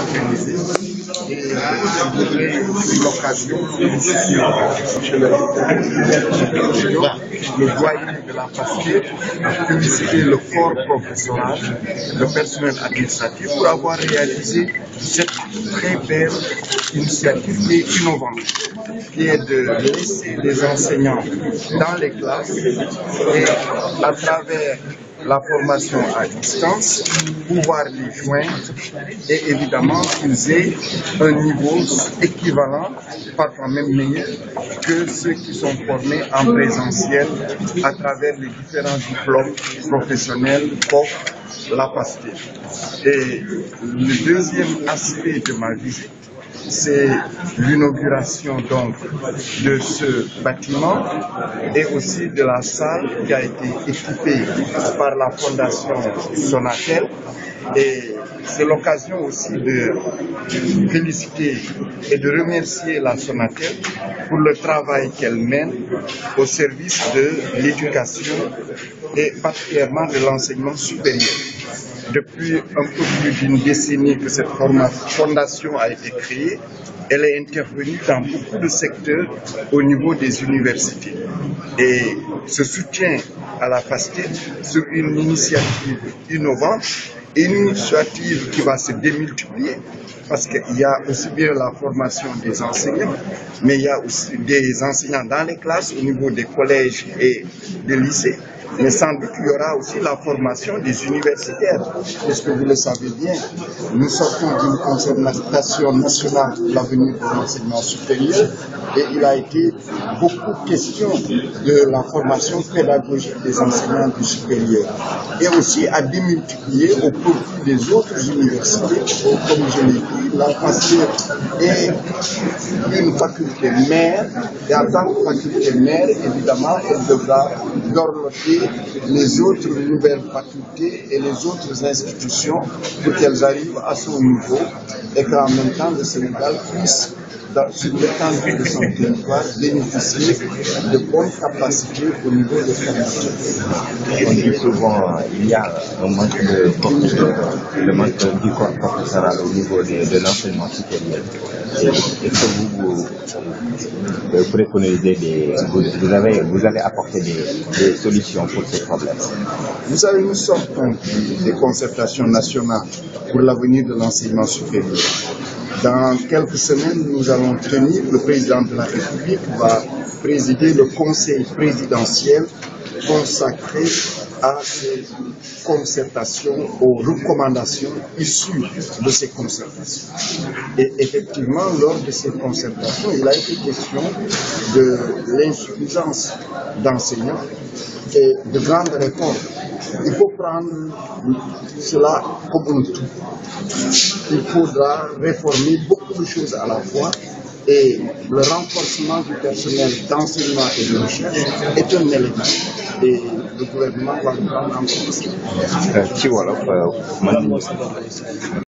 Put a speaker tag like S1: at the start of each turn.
S1: organisé. Et je voudrais l'occasion le doyen de la FASTEF, féliciter le corps professoral, le personnel administratif pour avoir réalisé cette très belle initiative qui est innovante, qui est de laisser les enseignants dans les classes et à travers la formation à distance, pouvoir les joindre et évidemment qu'ils aient un niveau équivalent, parfois même meilleur, que ceux qui sont formés en présentiel à travers les différents diplômes professionnels qu'offre la FASTEF. Et le deuxième aspect de ma visite, c'est l'inauguration donc de ce bâtiment et aussi de la salle qui a été équipée par la Fondation Sonatel. Et c'est l'occasion aussi de féliciter et de remercier la Sonatel pour le travail qu'elle mène au service de l'éducation et particulièrement de l'enseignement supérieur. Depuis un peu plus d'une décennie que cette fondation a été créée, elle est intervenue dans beaucoup de secteurs au niveau des universités. Et ce soutien à la FASTEF sur une initiative innovante, une initiative qui va se démultiplier, parce qu'il y a aussi bien la formation des enseignants, mais il y a aussi des enseignants dans les classes au niveau des collèges et des lycées. Mais sans doute il y aura aussi la formation des universitaires, parce que vous le savez bien, nous sortons d'une concertation nationale pour l'avenir de l'enseignement supérieur et il a été beaucoup question de la formation pédagogique des enseignants du supérieur et aussi à démultiplier au profit des autres universités. Comme je l'ai dit, la FASTEF est une faculté mère et en tant que faculté mère, évidemment, elle devra dorloter les autres nouvelles facultés et les autres institutions pour qu'elles arrivent à son niveau et qu'en même temps le Sénégal puisse, sur l'étendue de son territoire, bénéficier de bonnes capacités au niveau de formation.
S2: On dit souvent il y a un manque de manque du corps professoral au niveau de l'enseignement supérieur. Est-ce que vous préconisez vous avez apporté des solutions pour ces problèmes?
S1: Vous savez, nous sortons des concertations nationales pour l'avenir de l'enseignement supérieur. Dans quelques semaines, nous allons tenir, le président de la République va présider le conseil présidentiel consacré à ces concertations, aux recommandations issues de ces concertations. Et effectivement, lors de ces concertations, il a été question de l'insuffisance d'enseignants et de grandes réformes. Il faut prendre cela comme un tout. Il faudra réformer beaucoup de choses à la fois et le renforcement du personnel d'enseignement et de recherche est un élément. Et le gouvernement va le prendre en compte.